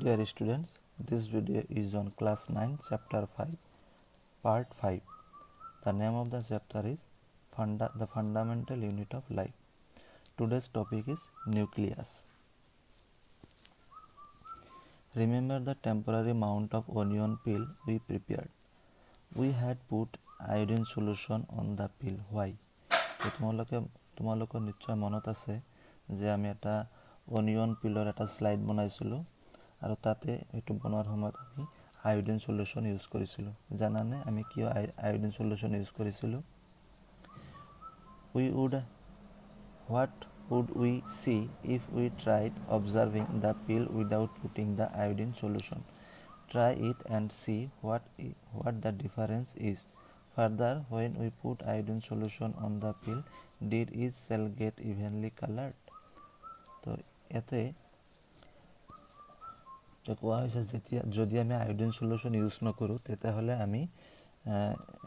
Dear students, this video is on class 9 chapter 5 part 5. The name of the chapter is the fundamental unit of life. Today's topic is nucleus. Remember the temporary amount of onion peel we prepared. We had put iodine solution on the peel. Why? তোমালোকৰ নিশ্চয় মনত আছে যে আমি এটা onion পিলৰ এটা slide বনাইছিলোঁ আৰু তাতে এইটো বনোৱাৰ সময়ত আমি আয়োডিন সলিউশন ইউজ কৰিছিলোঁ জানানে আমি কিয় আয়োডিন সলিউশন ইউজ কৰিছিলোঁ what would we see if we tried observing the pill without putting the iodine solution? Try it and see what the difference is. Further, when we put iodine solution on the pill, did each cell get evenly colored? So, ইয়াতে কোৱা হৈছে যেতিয়া যদি আমি iodine solution use নকৰোঁ তেতিয়াহ'লে আমি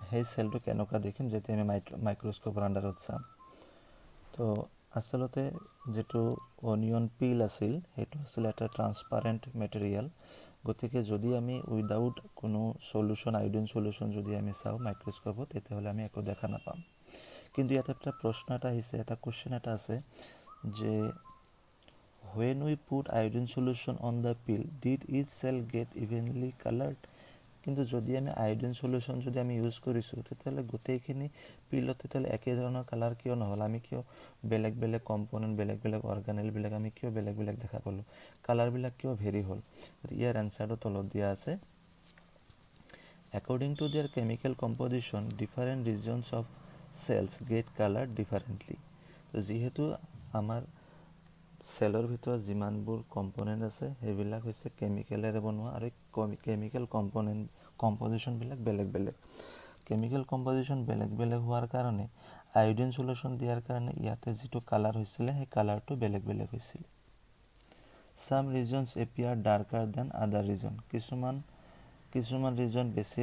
সেই সেলটো কেনেকুৱা দেখিম যেতিয়া আমি মাইক্ৰোস্কোপৰ আণ্ডাৰত চাম তো আসলতে যেটো অনিয়ন পিল আছিল সেইটো আছিল এটা ট্ৰান্সপাৰেন্ট মেটেৰিয়েল গতিকে যদি আমি উইদাউট কোনো সলিউশন আয়োডিন সলিউশন যদি আমি চাও মাইক্ৰোস্কোপত তেতিয়াহ'লে আমি একো দেখা নাপাম কিন্তু ইয়াতে একটা প্ৰশ্ন এটা আহিছে এটা কোশ্চেন এটা আছে যে when we put iodine solution on the pill did each cell get evenly colored কিন্তু যদি আমি আয়োডিন সলিউশন যদি আমি ইউজ কৰিছো তেতিয়ালে গোটেইখিনি পিলত তেতিয়ালে একে ধৰণৰ কালাৰ কিয় নহল আমি কিয় বেলেগ বেলেগ কম্পোনেন্ট বেলেগ বেলেগ অৰ্গানেল বিলাক আমি কিয় বেলেগ বেলেগ দেখা পালো কালাৰ বিলাক কিয় ভেৰি হল ইয়াৰ আনসাৰটো তলত দিয়া আছে according to their chemical composition different regions of cells get colored differently তো যেহেতু আমাৰ সেলৰ ভিতৰত যিমানবোৰ কম্পোনেন্ট আছে হেবিলাক হৈছে কেমিক্যালেৰে বনোৱা আৰু কেমিক্যাল কম্পোজিশন বিলাক বেলেগ বেলেগ কেমিক্যাল কম্পোজিশন বেলেগ বেলেগ হোৱাৰ কাৰণে আয়োডিন সলিউশন দিয়াৰ কাৰণে ইয়াতে যেটো কালাৰ হৈছিল সেই কালাৰটো বেলেগ বেলেগ হৈছিল some regions appear darker than other region কিছুমান ৰিজন বেছি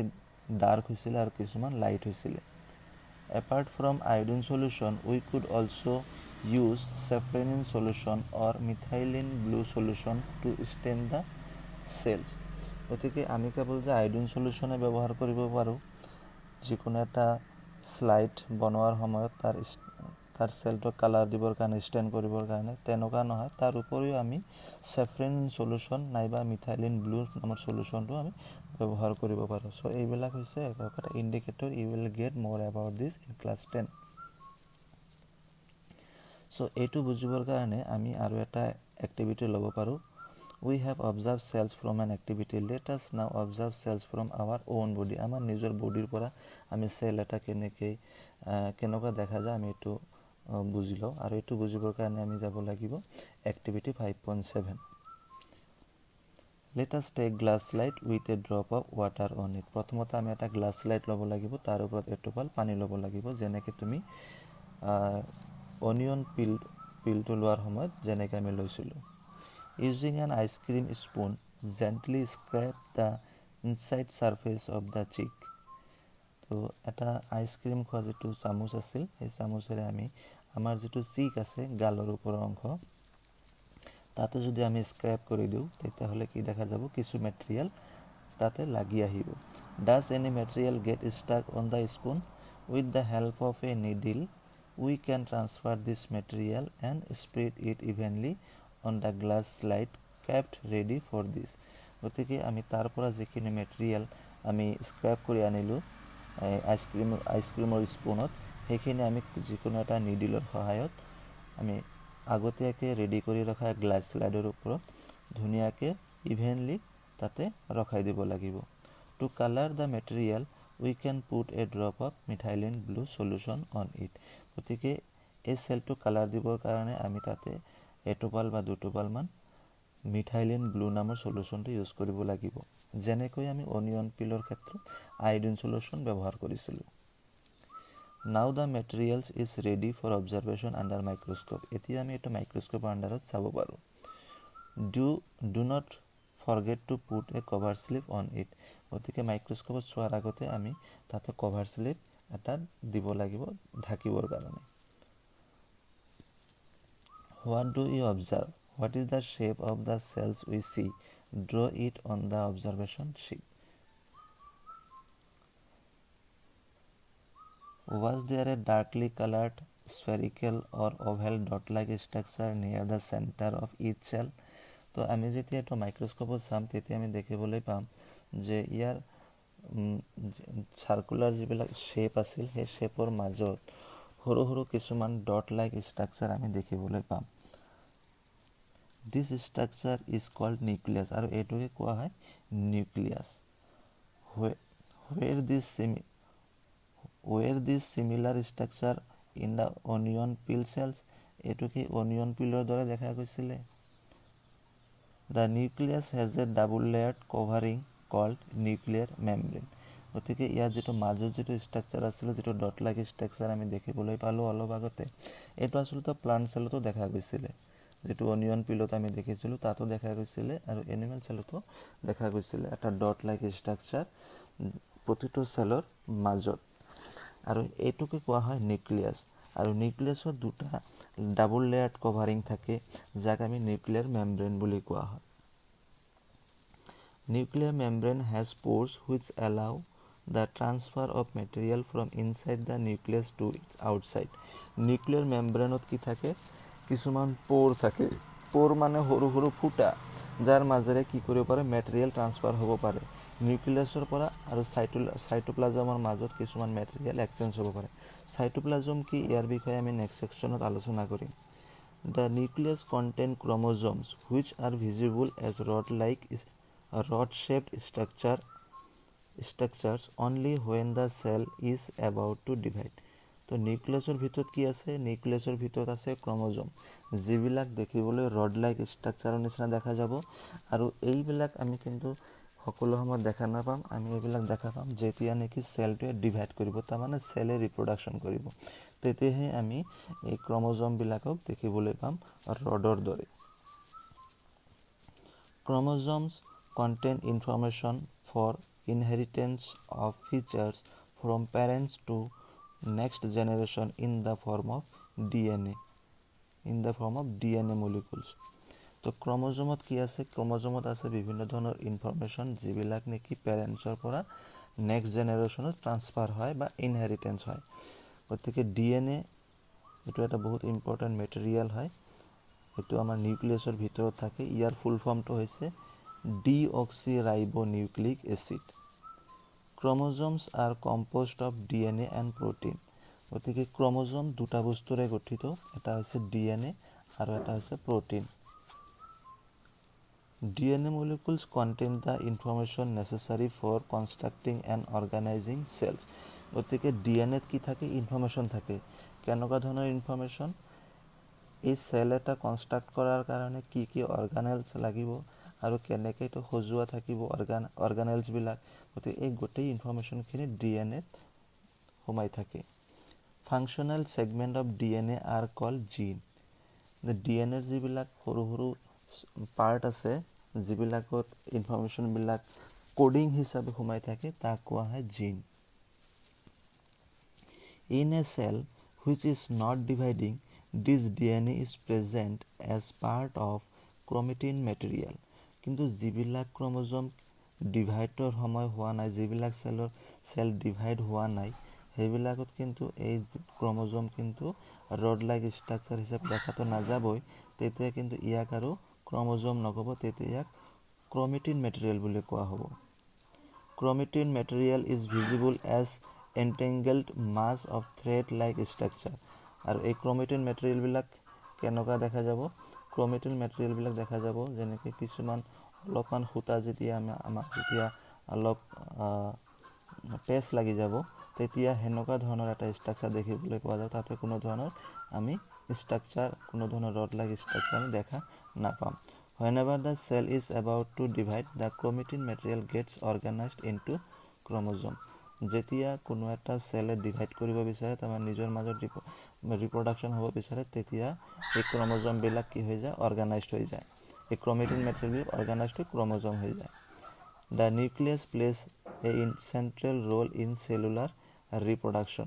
ডাৰ্ক হৈছিল আৰু কিছুমান লাইট হৈছিল apart from iodine solution we could also use safranin solution or methylene blue solution to stain the cells গতিকে আমি কেৱল যে আয়োডিন সলিউশনে ব্যৱহাৰ কৰিব পাৰো যিকোনো এটা স্লাইড বনোৱাৰ সময়ত তাৰ সেলটো কালাৰ দিবৰ কাৰণে ষ্টেন কৰিবৰ কাৰণে তেনেকুৱা নহয় তাৰ উপৰিও আমি safranin solution নাইবা methylene blue নামৰ সলিউশনটো আমি ব্যৱহাৰ কৰিব পাৰো সো এইবিলাক হৈছে এটা ইন্ডিকেটৰ you will get more about this in class 10 so এইটো বুজিবৰ কাৰণে আমি আৰু এটা এক্টিভিটি ল'ব পাৰো we have observed cells from an activity let us now observe cells from our own body আমাৰ নিজৰ বডিৰ পৰা আমি সেল এটা কেনেকুৱা দেখা যায় আমি এটো বুজিলো আৰু এটো বুজিবৰ কাৰণে আমি যাব লাগিব activity 5.7 Let us take glass slide with a drop of water on it. প্ৰথমতে আমি এটা গ্লাস স্লাইড লব লাগিব তাৰ ওপৰত এটোপাল পানী লব লাগিব যেনেকৈ তুমি অনিয়ন পিলটো লোৱাৰ সময়ত যেনেকৈ আমি লৈছিলো Using an ice cream spoon gently scrape the inside surface of the cheek. তো এটা আইস ক্রিম খোৱা যেটো চামুচ আছিল এই চামুচেৰে আমি আমাৰ যেটো চিক আছে গালৰ ওপৰৰ অংশ তাতে যদি আমি স্ক্ৰ্যাপ কৰি দিও তেতিয়াহলে কি দেখা যাব কিছু ম্যাটেৰিয়েল তাতে লাগি আহিব Does any material get stuck on the spoon? With the help of a needle we can transfer this material and spread it evenly on the glass slide kept ready for this গতিকে আমি তাৰ পৰা যিখিনি ম্যাটেৰিয়েল আমি স্ক্ৰ্যাপ কৰি আনিলো আইসক্ৰিমৰ স্পুনত সেইখিনি আমি যিকোনো এটা নিডলৰ সহায়ত আমি আগতীয়াকে ৰেডি কৰি ৰখা গ্লাস স্লাইডৰ ওপৰত ধুনিয়াকে ইভেনলি তাতে ৰখাই দিব লাগিব To color the material we can put a drop of methylene blue solution on it গতিকে এই সেলটো কালাৰ দিবৰ কাৰণে আমি তাতে এটোপাল বা দুটোপাল মান মিথাইলিন ব্লু নামৰ সলিউশনটো ইউজ কৰিব লাগিব যেনেকৈ আমি অনিয়ন পিলৰ ক্ষেত্ৰত আয়োডিন সলিউশন ব্যৱহাৰ কৰিছিলো Now the materials is ready for observation under microscope. এতিয়া আমি এটা মাইক্ৰোস্কোপ আণ্ডাৰত চাব পাৰো Do not forget to put a cover slip on it. গতিকে মাইক্ৰোস্কোপত চোৱাৰ আগতে আমি তাতে কভাৰ স্লিপ এটা দিব লাগিব ঢাকিবৰ কাৰণে What do you observe? What is the shape of the cells we see? Draw it on the observation sheet. Was there a darkly colored spherical or oval dot-like structure near the center of each cell? তো আমি যেতিয়া এইটো মাইক্ৰস্কোপত চাম তেতিয়া আমি দেখিবলৈ পাম যে ইয়াৰ সাৰ্কুলাৰ যিবিলাক শ্বেপ আছিল সেই শ্বেপৰ মাজত সৰু সৰু কিছুমান ডট লাইক ষ্ট্ৰাকচাৰ আমি দেখিবলৈ পাম দিছ ষ্ট্ৰাকচাৰ ইজ কল্ড নিউক্লিয়াছ আৰু এইটোকে কোৱা হয় nucleus where this similar structure in the onion peel cells এইটোকে অনিয়ন পিলৰ দৰে দেখা গৈছিলে The nucleus has a double layered covering called nuclear membrane. গতিকে ইয়াৰ যেটো মাজৰ যেটো ষ্ট্ৰাকচাৰ আছিল যেটো ডট লাইক ষ্ট্ৰাকচাৰ আমি দেখিবলৈ পালো অলপ আগতে এটো আসলতে প্লান্ট সেলতো দেখা গৈছিলে যেটো অনিয়ন পিলত আমি দেখিছিলো তাতো দেখা গৈছিলে আৰু এনিমেল সেলতো দেখা গৈছিলে এটা ডট লাইক ষ্ট্ৰাকচাৰ প্ৰতিটো সেলৰ মাজত আৰু এইটোকে কোৱা হয় নিউক্লিয়াছ আৰু নিউক্লিয়াছৰ দুটা ডাবল লেয়াৰ্ড কভাৰিং থাকে যাক আমি নিউক্লিয়াৰ মেমব্ৰেন বুলি কোৱা হয় Nuclear membrane has pores which allow the transfer of material from inside the nucleus to its outside. Nuclear membrane কি থাকে কিছুমান পোর থাকে পোর মানে সৰু সৰু ফুটা যাৰ মাজেৰে কি কৰিব পাৰে মেটেৰিয়েল ট্ৰান্সফাৰ হ'ব পাৰে নিউক্লিয়াছৰ পৰা আৰু সাইটোপ্লাজমৰ মাজত কিছুমান মেটেৰিয়েল এক্সচেঞ্জ হ'ব পাৰে সাইটোপ্লাজম কি ইয়াৰ বিষয়ে আমি নেক্সট সেকশনত আলোচনা কৰিম The nucleus contains chromosomes which are visible as rod-shaped structures only when the cell is about to divide. তো নিউক্লিয়াছৰ ভিতৰত কি আছে নিউক্লিয়াছৰ ভিতৰত আছে ক্ৰোমোজোম যিবিলাক দেখিবলৈ ৰড লাইক ষ্ট্ৰাকচাৰৰ নিচিনা দেখা যাব আৰু এইবিলাক আমি কিন্তু সকলো সময়ত দেখা নাপাম আমি এইবিলাক দেখা পাম যেতিয়া নেকি সেলটোৱে ডিভাইড কৰিব তাৰ মানে সেলে ৰিপ্ৰডাকশন কৰিব তেতিয়াহে আমি এই ক্ৰোমোজোম বিলাকক দেখিবলৈ পাম ৰডৰ দৰে Chromosomes contain information for inheritance of features from parents to next generation in the form of DNA molecules. তো ক্ৰোমোজোমত কি আছে ক্ৰোমোজোমত আছে বিভিন্ন ধৰণৰ ইনফৰমেশন যিবিলাক নেকি প্যাৰেন্টছৰ পৰা নেক্সট জেনাৰেশনত ট্ৰান্সফাৰ হয় বা ইনহেৰিটেন্স হয় গতিকে ডিএনএ এটো এটা বহুত ইম্পৰ্টেন্ট মেটেৰিয়েল হয় এটো আমাৰ নিউক্লিয়াছৰ ভিতৰত থাকে ইয়াৰ ফুল ফৰ্মটো হৈছে deoxyribonucleic acid chromosomes are composed of DNA and protein গতিকে ক্ৰোমোজোম দুটা বস্তুৰে গঠিত এটা হৈছে ডিএনএ আৰু এটা হৈছে protein DNA molecules contain the information necessary for constructing and organizing cells গতিকে ডিএনএ কি থাকে ইনফরমেশন থাকে কেনকা ধৰণৰ ইনফৰমেশন এই সেল এটা কনস্ট্ৰাক্ট কৰাৰ কাৰণে কি কি অৰ্গানেলস লাগিব আৰু কেনেকৈ তো সজোৱা থাকিব অৰ্গানেলস বিলাক গতিকে এই গোটেই ইনফৰমেশনখিনি ডিএনএ সোমাই থাকে functional segment of DNA are called gene ডিএনএৰ যিবিলাক সৰু সৰু পাৰ্ট আছে যিবিলাকত ইনফৰমেশন বিলাক কোডিং হিচাপে সোমাই থাকে তাক কোৱা হয় জিন In a cell which is not dividing, this DNA is present as part of chromatin material. কিন্তু যিবিলাক ক্ৰোমোজোম ডিভাইডৰ সময় হোৱা নাই যিবিলাক সেল ডিভাইড হোৱা নাই সেইবিলাকত কিন্তু এই ক্ৰোমোজোম কিন্তু ৰড লাইক ষ্ট্ৰাকচাৰ হিচাপে দেখাটো নাযাবই তেতিয়া কিন্তু ইয়াক আৰু ক্ৰোমোজোম নকব তেতিয়া ইয়াক ক্ৰোমেটিন মেটেৰিয়েল বুলি কোৱা হ'ব Chromatin material is visible as entangled mass of thread-like structure. আৰু এই chromatin material বিলাক কেনকা দেখা যাব chromatin material বিলাক দেখা যাব যেনেকৈ কিছুমান অলপমান খুটা যেতিয়া আমাৰ যেতিয়া অলপ পেছ লাগি যাব তেতিয়া হেনকা ধৰণৰ এটা ষ্ট্ৰাকচাৰ দেখিবলৈ পোৱা যায় তাতে কোনো ধৰণৰ আমি ষ্ট্ৰাকচাৰ কোনো ধৰণৰ ৰড-লাইক ষ্ট্ৰাকচাৰ আমি দেখা নাপাম Whenever the cell is about to divide, the chromatin material gets organized into chromosome. যেতিয়া কোনো এটা সেলে ডিভাইড কৰিব বিচাৰে তাৰ নিজৰ মাজত ৰিপ্ৰডাকশন হ'ব বিচাৰে তেতিয়া এই ক্ৰোমোজোম বিলাক কি হৈ যায় অৰ্গানাইজড হৈ যায় এই ক্ৰোমেটিন মেটেৰিয়েল অৰ্গানাইজড হৈ ক্ৰোমোজোম হৈ যায় The nucleus plays a central role in cellular reproduction.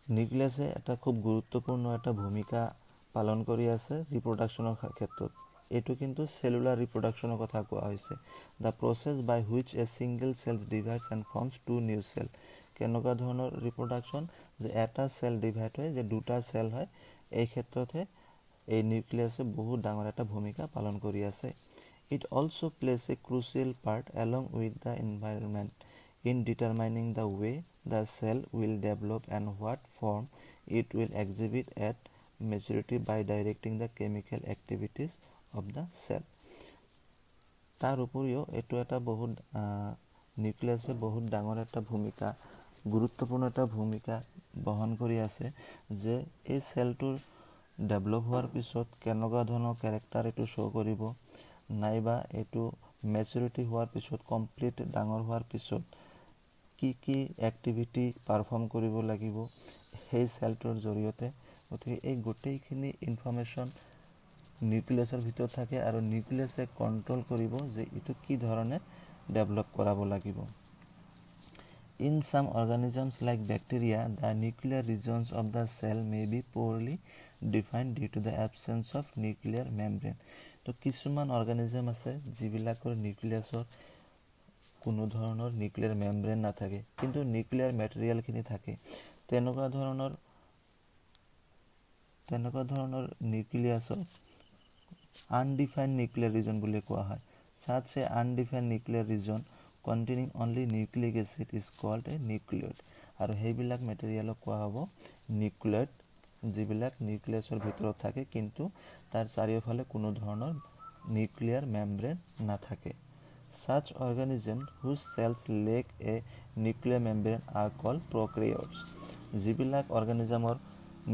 নিউক্লিয়াছে এটা খুব গুৰুত্বপূৰ্ণ এটা ভূমিকা পালন কৰি আছে ৰিপ্ৰডাকশনৰ ক্ষেত্ৰত এইটো কিন্তু সেলুলাৰ ৰিপ্ৰডাকশ্যনৰ কথা কোৱা হৈছে the process by which a single cell divides and forms two new cell কেনেকুৱা ধৰণৰ ৰিপ্ৰডাকশ্যন যে এটা চেল ডিভাইড হয় যে দুটা চেল হয় এই ক্ষেত্ৰতে এই নিউক্লিয়াছে বহুত ডাঙৰ এটা ভূমিকা পালন কৰি আছে it also plays a crucial part along with the environment in determining the way the cell will develop and what form it will exhibit at maturity by directing the chemical activities of the cell তাৰ উপৰিও এইটো এটা বহুত নিউক্লিয়াছে বহুত ডাঙৰ এটা ভূমিকা গুৰুত্বপূৰ্ণ এটা ভূমিকা বহন কৰি আছে যে এই চেলটোৰ ডেভেলপ হোৱাৰ পিছত কেনেকুৱা ধৰণৰ কেৰেক্টাৰ এইটো শ্ব' কৰিব নাইবা এইটো মেচুৰিটি হোৱাৰ পিছত কমপ্লিট ডাঙৰ হোৱাৰ পিছত কি এক্টিভিটি পাৰফৰ্ম কৰিব লাগিব সেই চেলটোৰ জৰিয়তে গতিকে এই গোটেইখিনি ইনফৰ্মেশ্যন নিউক্লিয়াছৰ ভিতৰত থাকে আৰু নিউক্লিয়াছে কণ্ট্ৰল কৰিব যে এইটো কি ধৰণে ডেভেলপ কৰাব লাগিব In some organisms like bacteria, the nuclear regions of the cell may be poorly defined due to the absence of nuclear membrane. তো কিছুমান অৰ্গানিজম আছে যিবিলাকৰ নিউক্লিয়াছৰ কোনো ধৰণৰ নিউক্লিয়াৰ মেমব্ৰেন নাথাকে কিন্তু নিউক্লিয়াৰ মেটেৰিয়েলখিনি থাকে তেনেকুৱা ধৰণৰ নিউক্লিয়াছক আনডিফাইন্ড নিউক্লিয়াৰ ৰিজন বুলি কোৱা হয় such a undefined nuclear region containing only nucleic acid is called a nucleoid আৰু সেইবিলাক মেটেৰিয়েলক কোৱা হ'ব নিউক্লিয়ইড যিবিলাক নিউক্লিয়াছৰ ভিতৰত থাকে কিন্তু তাৰ চাৰিওফালে কোনো ধৰণৰ নিউক্লিয়াৰ মেমব্ৰেন নাথাকে such organisms whose cells lack a nuclear membrane are called prokaryotes যিবিলাক অৰ্গানিজমৰ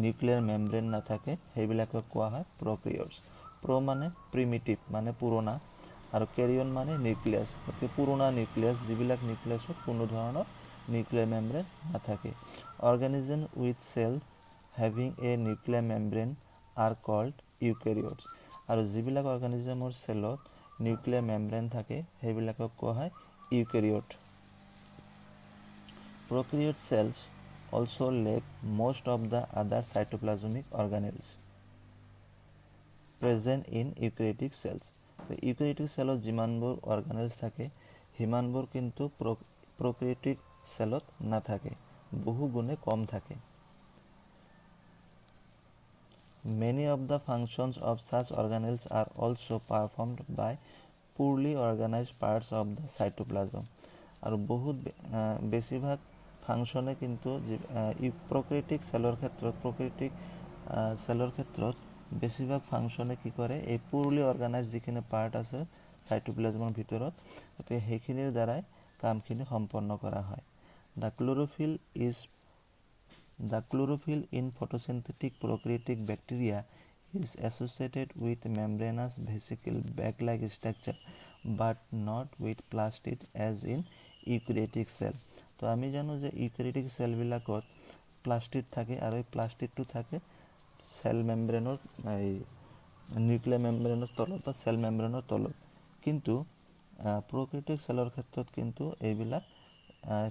নিউক্লিয়াৰ মেমব্ৰেন নাথাকে সেইবিলাকক কোৱা হয় prokaryotes প্ৰ মানে প্ৰিমিটিভ মানে পুৰণা আৰু কেৰিয়ন মানে নিউক্লিয়াছ গতিকে পুৰণা নিউক্লিয়াছ যিবিলাক নিউক্লিয়াছত কোনো ধৰণৰ নিউক্লিয়াৰ মেমব্ৰেন নাথাকে organism with cell having a nuclear membrane are called eukaryotes আৰু যিবিলাক অৰ্গানিজমৰ চেলত নিউক্লিয়াৰ মেমব্ৰেন থাকে সেইবিলাকক কোৱা হয় ইউকেৰিয়ট প্ৰকাৰিয়ট sales also lack most of the other cytoplasmic organelles present in eukaryotic cells ইউকেৰিয়টিক চেলত যিমানবোৰ অৰ্গানেলছ থাকে সিমানবোৰ কিন্তু প্ৰকাৰিয়টিক চেলত নাথাকে বহু গুণে কম থাকে Many of the functions of such organelles are also performed by poorly organized parts of the cytoplasm আৰু বহুত বেছিভাগ ফাংচনে কিন্তু প্ৰকাৰিয়টিক চেলৰ ক্ষেত্ৰত বেছিভাগ ফাংচনে কি কৰে এই পুৰলি অৰ্গানাইজ যিখিনি পাৰ্ট আছে সাইটোপ্লাজমৰ ভিতৰত গতিকে সেইখিনিৰ দ্বাৰাই কামখিনি সম্পন্ন কৰা হয় The chlorophyll in photosynthetic prokaryotic bacteria is associated with membranous vesicle bag-like structure but not with plastid as in eukaryotic cell. তো আমি জানো যে ইউকেৰিয়টিক চেলবিলাকত প্লাষ্টিড থাকে আৰু এই প্লাষ্টিডটো থাকে সেল মেমব্ৰেনৰ নিউক্লিয়াৰ মেমব্ৰেনৰ তলত বা সেল মেমব্ৰেনৰ তলত কিন্তু প্ৰকাৰিয়টিক সেলৰ ক্ষেত্ৰত কিন্তু এইবিলাক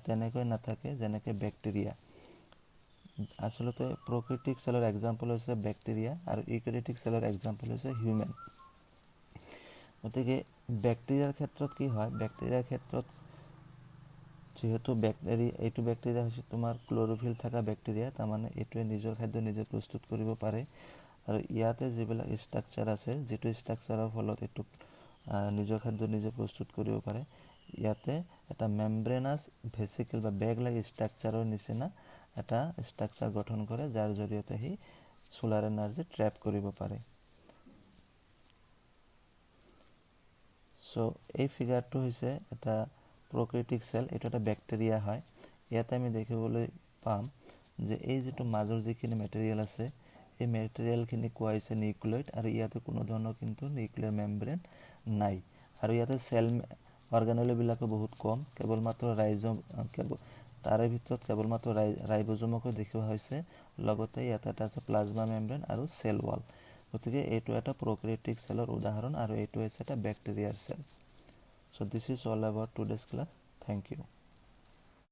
তেনেকৈ নাথাকে যেনেকৈ ব্যাকটেৰিয়া আসলতে প্ৰকাৰিয়টিক সেলৰ এক্সাম্পল হৈছে ব্যাকটেৰিয়া আৰু ইউকেৰিয়টিক সেলৰ এক্সাম্পল হৈছে হিউম্যান গতিকে ব্যাকটেৰিয়াৰ ক্ষেত্ৰত কি হয় ব্যাকটেৰিয়াৰ ক্ষেত্ৰত যেহেতু এইটো ব্যাকটেৰিয়া হৈছে তোমাৰ ক্লোৰোফিল থকা ব্যাকটেৰিয়া তাৰমানে এইটোৱে নিজৰ খাদ্য নিজে প্ৰস্তুত কৰিব পাৰে আৰু ইয়াতে যিবিলাক ষ্ট্ৰাকচাৰ আছে যেটো ষ্ট্ৰাকচাৰৰ ফলত এইটো নিজৰ খাদ্য নিজে প্ৰস্তুত কৰিব পাৰে ইয়াতে এটা মেমব্ৰেনাছ ভেসিকল বা বেগ লাইক ষ্ট্ৰাকচাৰৰ নিচিনা এটা ষ্ট্ৰাকচাৰ গঠন কৰে যাৰ জৰিয়তে হি সোলাৰ এনাৰ্জি ট্ৰেপ কৰিব পাৰে সো এই ফিগাৰটো হৈছে এটা প্ৰকাৰিয়টিক সেল এটা ব্যাকটেৰিয়া হয় ইয়াতে আমি দেখিবলৈ পাম যে এই যেটো মাজৰ যিখিনি মেটেৰিয়েল আছে এই মেটেৰিয়েলখিনি কোৱা হৈছে নিউক্লিয়ইড আৰু ইয়াতে কোনো ধৰণৰ কিন্তু নিউক্লিয়াৰ মেমব্ৰেন নাই আৰু ইয়াতে সেল অৰ্গানেলবিলাকো বহুত কম কেৱল মাত্ৰ ৰাইজম তাৰে ভিতৰত কেৱল মাত্ৰ ৰাইবোজোমক দেখুৱা হৈছে লগতে ইয়াতে এটা আছে প্লাজমা মেমব্ৰেন আৰু সেল ওয়াল গতিকে এইটো এটা প্ৰকাৰিয়টিক সেলৰ উদাহৰণ আৰু এইটো হৈছে এটা ব্যাকটেৰিয়াৰ cell So this is all about today's class. Thank you.